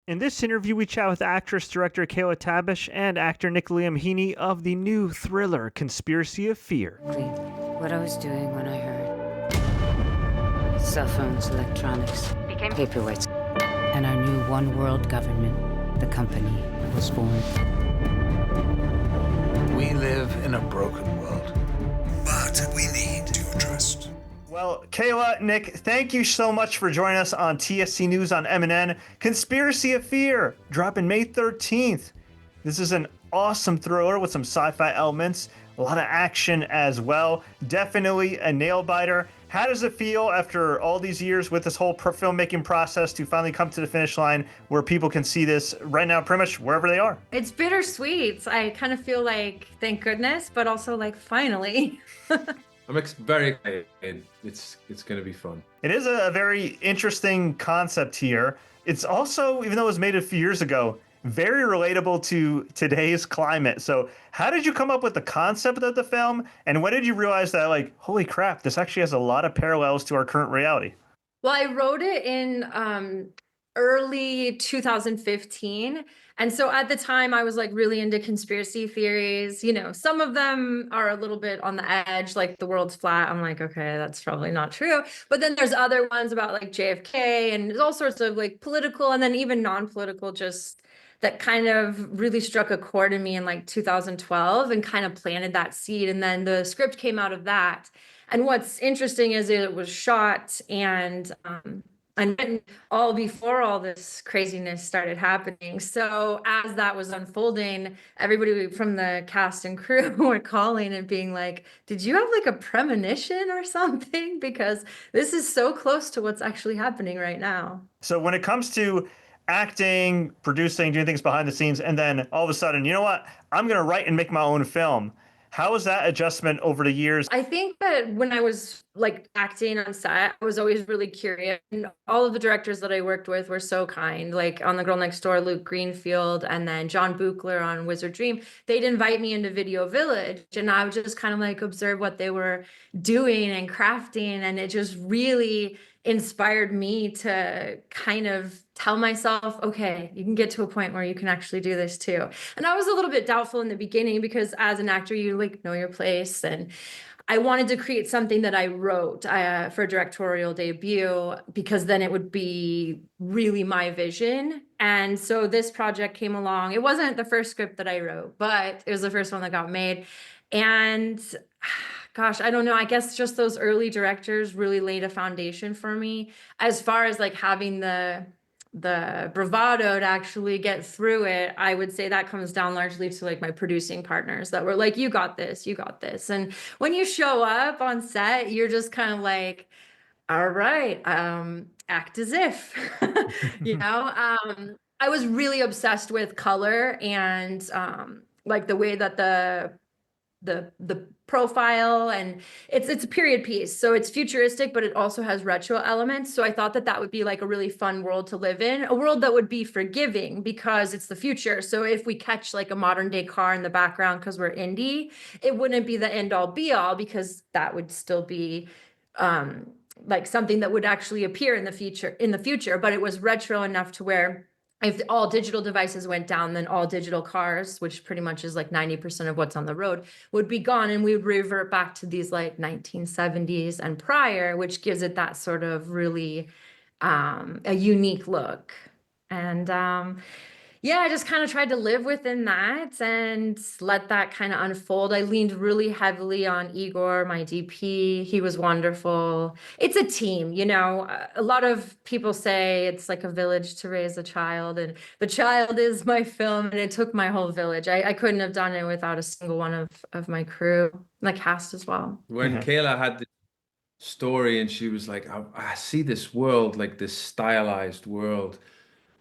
In this interview, we chat with actress-director Kayla Tabish and actor Heaney of the new thriller Conspiracy of Fear. What I was doing when I heard cell phones, electronics, became paperweights, and our new one world government, the company, was born. We live in a broken world, but we need to trust. Well, Kayla, Nick, thank you so much for joining us on TSC News on MNN. Conspiracy of Fear, dropping May 13th. This is an awesome thriller with some sci-fi elements, a lot of action as well. Definitely a nail-biter. How does it feel after all these years with this whole filmmaking process to finally come to the finish line where people can see this right now pretty much wherever they are? It's bittersweet. I kind of feel like, thank goodness, but also like, finally. I'm very excited. It's going to be fun. It is a very interesting concept here. It's also, even though it was made a few years ago, very relatable to today's climate. So how did you come up with the concept of the film? And when did you realize that, like, holy crap, this actually has a lot of parallels to our current reality? Well, I wrote it in early 2015. And so at the time I was like really into conspiracy theories. You know, some of them are a little bit on the edge, like the world's flat. I'm like, okay, that's probably not true. But then there's other ones about like JFK and there's all sorts of like political and then even non-political, just that kind of really struck a chord in me in like 2012 and kind of planted that seed. And then the script came out of that. And what's interesting is it was shot and written all before all this craziness started happening. So as that was unfolding, everybody from the cast and crew were calling and being like, did you have like a premonition or something? Because this is so close to what's actually happening right now. So when it comes to acting, producing, doing things behind the scenes, and then all of a sudden, you know what, I'm going to write and make my own film. How was that adjustment over the years? I think that when I was like acting on set, I was always really curious. And all of the directors that I worked with were so kind. Like on The Girl Next Door, Luke Greenfield, and then John Buchler on Wizard Dream. They'd invite me into Video Village and I would just kind of like observe what they were doing and crafting. And it just really inspired me to kind of tell myself, okay, you can get to a point where you can actually do this too. And I was a little bit doubtful in the beginning because as an actor, you like know your place. And I wanted to create something that I wrote for a directorial debut because then it would be really my vision. And so this project came along. It wasn't the first script that I wrote, but it was the first one that got made. And gosh, I don't know. I guess just those early directors really laid a foundation for me as far as like having the bravado to actually get through it. I would say that comes down largely to like my producing partners that were like, you got this, you got this. And when you show up on set, you're just kind of like, all right, act as if, you know. I was really obsessed with color and like the way that the profile, and it's a period piece, so it's futuristic, but it also has retro elements. So I thought that that would be like a really fun world to live in, a world that would be forgiving because it's the future. So if we catch like a modern day car in the background because we're indie, it wouldn't be the end all be all because that would still be like something that would actually appear in the future, but it was retro enough to where if all digital devices went down, then all digital cars, which pretty much is like 90% of what's on the road, would be gone. And we would revert back to these like 1970s and prior, which gives it that sort of really a unique look. And yeah, I just kind of tried to live within that and let that kind of unfold. I leaned really heavily on Igor, my DP. He was wonderful. It's a team, you know. A lot of people say it's like a village to raise a child, and the child is my film, and it took my whole village. I couldn't have done it without a single one of my crew, my cast as well. When Kayla had the story and she was like, I see this world, like this stylized world,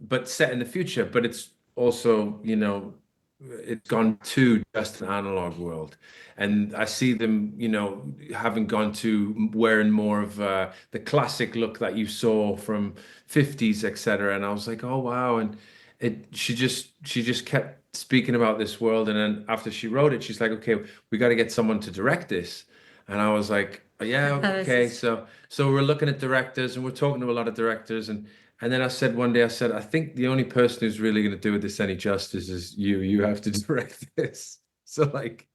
but set in the future, but it's also, you know, it's gone to just an analog world. And I see them, you know, having gone to wearing more of the classic look that you saw from 50s, etc. And I was like, oh, wow. And she just kept speaking about this world. And then after she wrote it, she's like, okay, we got to get someone to direct this. And I was like, yeah, okay. So we're looking at directors and we're talking to a lot of directors, and And then I said one day, I said, I think the only person who's really going to do this any justice is you. You have to direct this. So like,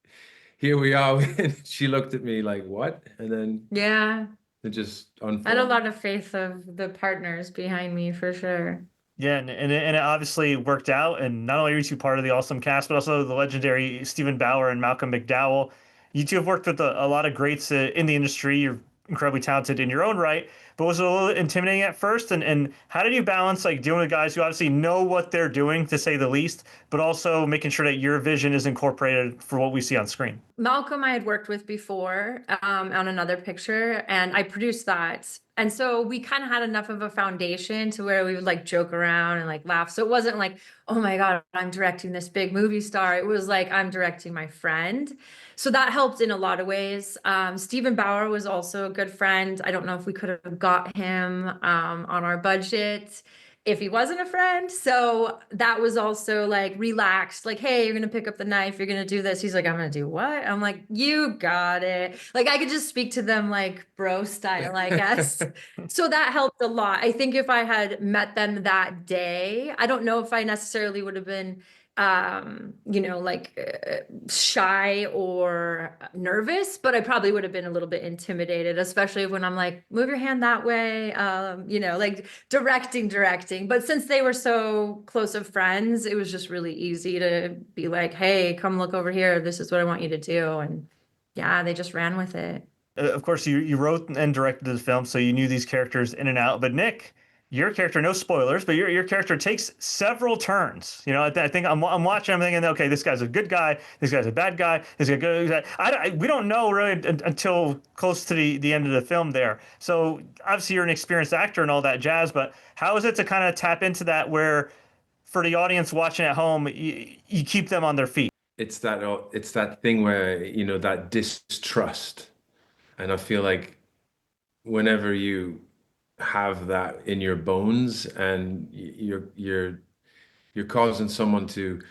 here we are. And she looked at me like, what? And then Yeah. it just I had a unfolded. lot of faith of the partners behind me for sure. Yeah, and it obviously worked out. And not only are you two part of the awesome cast, but also the legendary Stephen Bauer and Malcolm McDowell. You two have worked with a lot of greats in the industry. You're incredibly talented in your own right, but was it a little intimidating at first? And how did you balance like dealing with guys who obviously know what they're doing, to say the least, but also making sure that your vision is incorporated for what we see on screen? Malcolm, I had worked with before on another picture, and I produced that. And so we kind of had enough of a foundation to where we would like joke around and like laugh. So it wasn't like, oh my God, I'm directing this big movie star. It was like, I'm directing my friend. So that helped in a lot of ways. Stephen Bauer was also a good friend. I don't know if we could have got him on our budget if he wasn't a friend. So that was also like relaxed, like, hey, you're gonna pick up the knife, you're gonna do this. He's like, I'm gonna do what? I'm like, you got it. Like I could just speak to them like bro style, I guess. So that helped a lot. I think if I had met them that day, I don't know if I necessarily would have been shy or nervous, but I probably would have been a little bit intimidated, especially when I'm like, move your hand that way, like directing. But since they were so close of friends, it was just really easy to be like, hey, come look over here. This is what I want you to do. And yeah, they just ran with it. Of course, you wrote and directed the film, so you knew these characters in and out. But Nick, your character, no spoilers, but your character takes several turns. You know, I think I'm watching, I'm thinking, okay, this guy's a good guy, this guy's a bad guy, this guy's a good guy. We don't know really until close to the end of the film there. So obviously you're an experienced actor and all that jazz, but how is it to kind of tap into that where for the audience watching at home, you keep them on their feet? It's that thing where, you know, that distrust. And I feel like whenever you have that in your bones and you're causing someone to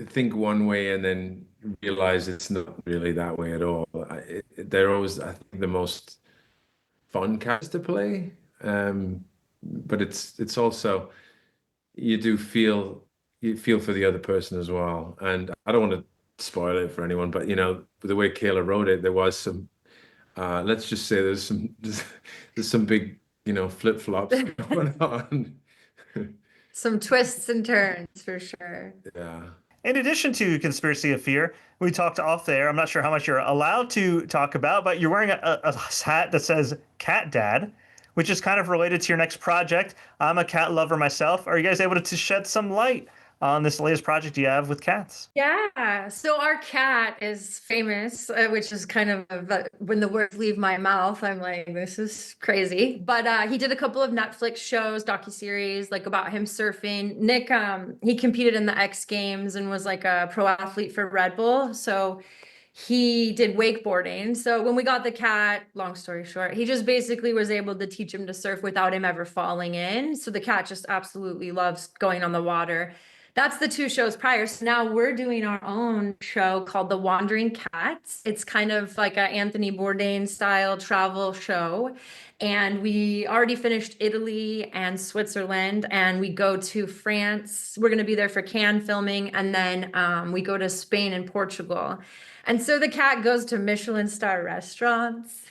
think one way and then realize it's not really that way at all. They're always, I think, the most fun characters to play. But it's also, you feel for the other person as well. And I don't want to spoil it for anyone, but you know, the way Kayla wrote it, there was some let's just say there's some big, you know, flip-flops going on. Some twists and turns for sure. Yeah. In addition to Conspiracy of Fear, we talked off there. I'm not sure how much you're allowed to talk about, but you're wearing a hat that says Cat Dad, which is kind of related to your next project. I'm a cat lover myself. Are you guys able to shed some light on this latest project you have with cats? Yeah, so our cat is famous, which is kind of when the words leave my mouth, I'm like, this is crazy. But he did a couple of Netflix shows, docuseries, like about him surfing. Nick, he competed in the X Games and was like a pro athlete for Red Bull. So he did wakeboarding. So when we got the cat, long story short, he just basically was able to teach him to surf without him ever falling in. So the cat just absolutely loves going on the water. That's the two shows prior. So now we're doing our own show called The Wandering Cats. It's kind of like a Anthony Bourdain style travel show. And we already finished Italy and Switzerland, and we go to France. We're going to be there for Cannes filming, and then we go to Spain and Portugal. And so the cat goes to Michelin star restaurants.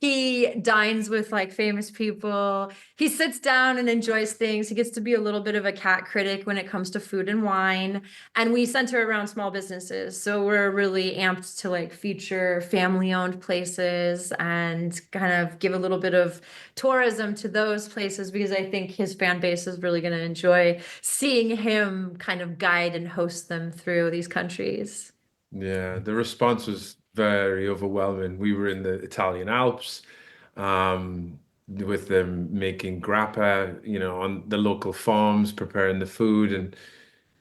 He dines with like famous people. He sits down and enjoys things. He gets to be a little bit of a cat critic when it comes to food and wine. And we center around small businesses. So we're really amped to like feature family-owned places and kind of give a little bit of tourism to those places, because I think his fan base is really going to enjoy seeing him kind of guide and host them through these countries. Yeah, the response was very overwhelming. We were in the Italian Alps, with them making grappa, you know, on the local farms, preparing the food, and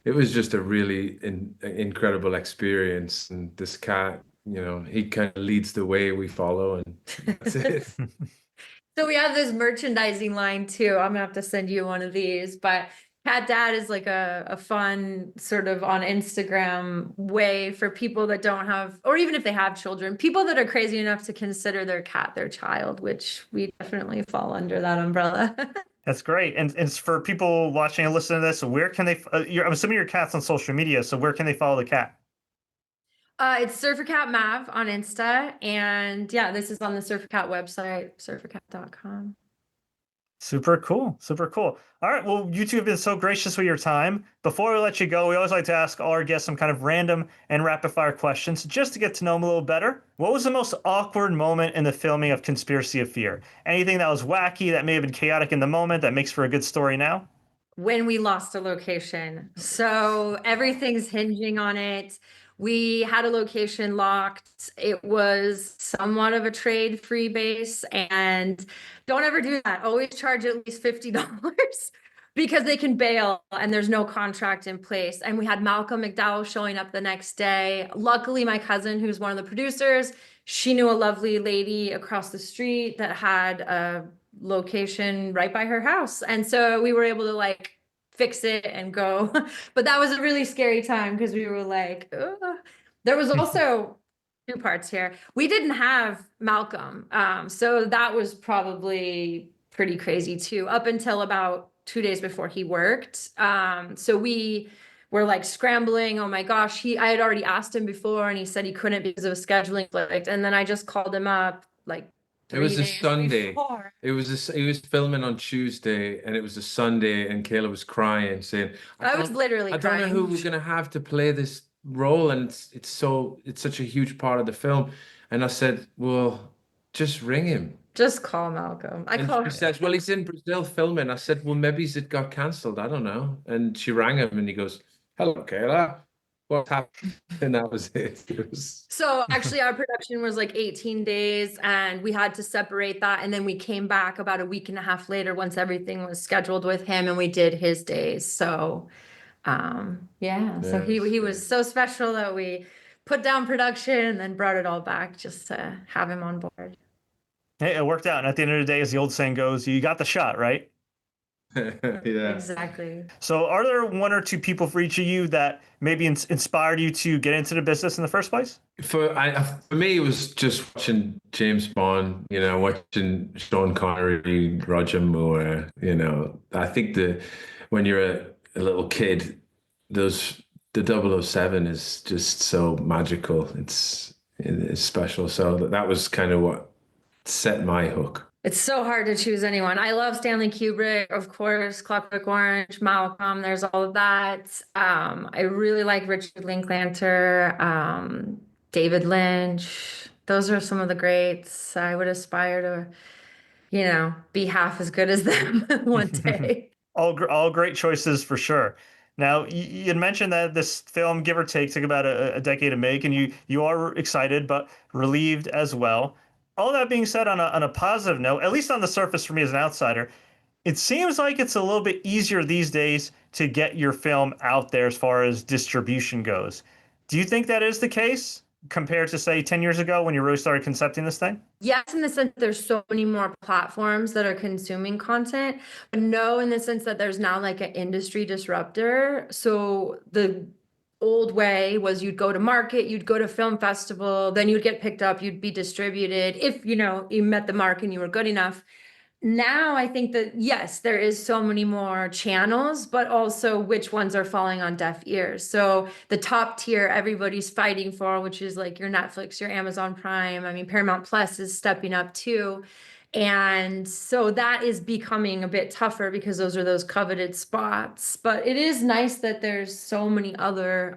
it was just a really incredible experience. And this cat, you know, he kind of leads the way, we follow, and that's it. So we have this merchandising line too. I'm gonna have to send you one of these, but Cat Dad is like a fun sort of on Instagram way for people that don't have, or even if they have children, people that are crazy enough to consider their cat their child, which we definitely fall under that umbrella. That's great. And it's for people watching and listening to this. Where can they? I'm assuming your cat's on social media. So where can they follow the cat? It's Surfer Cat Mav on Insta, and yeah, this is on the Surfer Cat website, surfercat.com. Super cool. Super cool. All right. Well, you two have been so gracious with your time. Before we let you go, we always like to ask all our guests some kind of random and rapid fire questions just to get to know them a little better. What was the most awkward moment in the filming of Conspiracy of Fear? Anything that was wacky, that may have been chaotic in the moment, that makes for a good story now? When we lost a location. So everything's hinging on it. We had a location locked. It was somewhat of a trade-free base, and don't ever do that. Always charge at least $50 because they can bail and there's no contract in place. And we had Malcolm McDowell showing up the next day. Luckily, my cousin, who's one of the producers, she knew a lovely lady across the street that had a location right by her house. And so we were able to like fix it and go. But that was a really scary time because we were like, ugh. There was also two parts here. We didn't have Malcolm. So that was probably pretty crazy too, up until about 2 days before he worked. So we were like scrambling. Oh my gosh, I had already asked him before and he said he couldn't because of a scheduling conflict. And then I just called him up like It was a 3 days Sunday. before. He was filming on Tuesday, and it was a Sunday, and Kayla was crying, saying, I was literally I don't know crying. who we're gonna have to play this role, and it's such a huge part of the film." And I said, "Well, just ring him." Just call Malcolm. I And call she says, "Well, he's in Brazil filming." I said, "Well, maybe it got cancelled. I don't know." And she rang him, and he goes, "Hello, Kayla. What's happened?" And that was it. It was So actually our production was like 18 days and we had to separate that. And then we came back about a week and a half later once everything was scheduled with him and we did his days. So yeah, so Yeah, he it's was so special that we put down production and then brought it all back just to have him on board. Hey, it worked out. And at the end of the day, as the old saying goes, you got the shot, right? yeah. Exactly. So, are there one or two people for each of you that maybe inspired you to get into the business in the first place? For me, it was just watching James Bond, watching Sean Connery, Roger Moore. I think when you're a little kid, the 007 is just so magical. It's special. So that was kind of what set my hook. It's so hard to choose anyone. I love Stanley Kubrick, of course, Clockwork Orange, Malcolm, there's all of that. I really like Richard Linklater, David Lynch. Those are some of the greats. I would aspire to, be half as good as them one day. All great choices for sure. Now, you had mentioned that this film, give or take, took about a decade to make, and you are excited but relieved as well. All that being said, on a positive note, at least on the surface for me as an outsider, it seems like it's a little bit easier these days to get your film out there as far as distribution goes. Do you think that is the case compared to, say, 10 years ago when you really started concepting this thing? Yes, in the sense there's so many more platforms that are consuming content, but no, in the sense that there's now like an industry disruptor. So the old way was you'd go to market, you'd go to film festival, then you'd get picked up, you'd be distributed if, you met the mark and you were good enough. Now I think that yes, there is so many more channels, but also which ones are falling on deaf ears. So the top tier everybody's fighting for, which is like your Netflix, your Amazon Prime. I mean, Paramount Plus is stepping up too. And so that is becoming a bit tougher because those are those coveted spots. But it is nice that there's so many other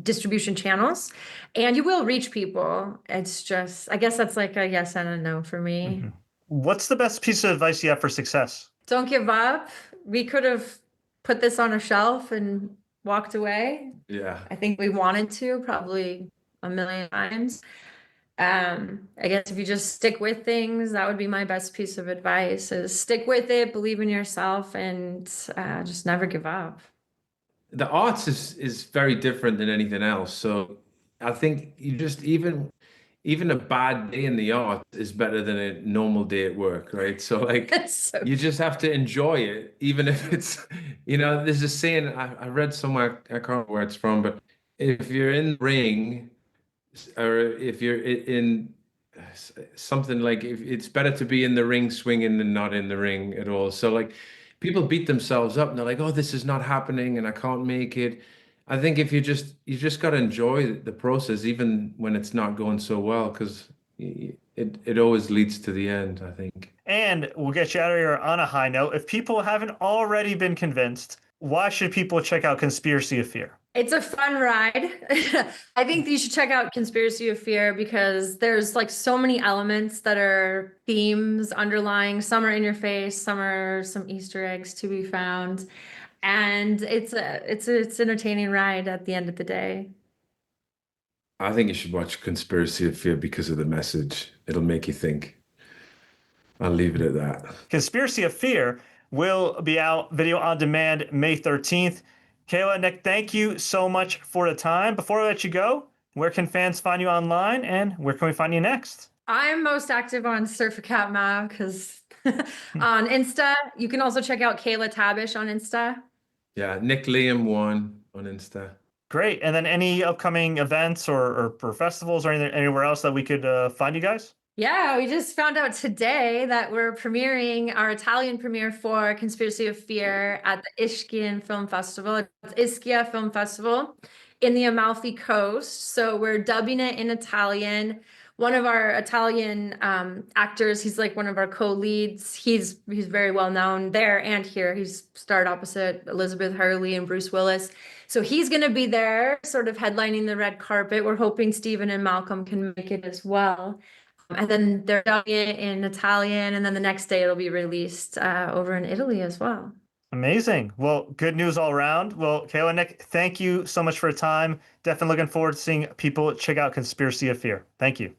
distribution channels and you will reach people. It's just, I guess that's like a yes and a no for me. Mm-hmm. What's the best piece of advice you have for success? Don't give up. We could have put this on a shelf and walked away. Yeah. I think we wanted to probably a million times. I guess if you just stick with things, that would be my best piece of advice is stick with it, believe in yourself, and just never give up. The arts is very different than anything else. So I think you just even a bad day in the art is better than a normal day at work, right? So like you just have to enjoy it, even if it's, there's a saying I read somewhere, I can't remember where it's from, but if you're in the ring or if you're in something like if it's better to be in the ring swinging than not in the ring at all. So like people beat themselves up and they're like, oh, this is not happening and I can't make it. I think if you just got to enjoy the process, even when it's not going so well, because it always leads to the end, I think. And we'll get you out of here on a high note. If people haven't already been convinced, why should people check out Conspiracy of Fear? It's a fun ride. I think you should check out Conspiracy of Fear because there's like so many elements that are themes underlying. Some are in your face, some are some Easter eggs to be found. And it's entertaining ride at the end of the day. I think you should watch Conspiracy of Fear because of the message. It'll make you think. I'll leave it at that. Conspiracy of Fear will be out video on demand May 13th. Kayla, Nick, thank you so much for the time. Before I let you go, where can fans find you online and where can we find you next? I'm most active on Surf a Cat Mav because on Insta. You can also check out Kayla Tabish on Insta. Yeah, Nick Liam 1 on Insta. Great. And then any upcoming events or festivals or anywhere else that we could find you guys? Yeah, we just found out today that we're premiering our Italian premiere for Conspiracy of Fear at the Ischia Film Festival. It's Ischia Film Festival in the Amalfi Coast. So we're dubbing it in Italian. One of our Italian actors, he's like one of our co-leads. He's very well known there and here. He's starred opposite Elizabeth Hurley and Bruce Willis. So he's going to be there, sort of headlining the red carpet. We're hoping Stephen and Malcolm can make it as well. And then they're dubbing it in Italian, and then the next day it'll be released over in Italy as well. Amazing. Well, good news all around. Well, Kayla, Nick, thank you so much for your time. Definitely looking forward to seeing people check out Conspiracy of Fear. Thank you.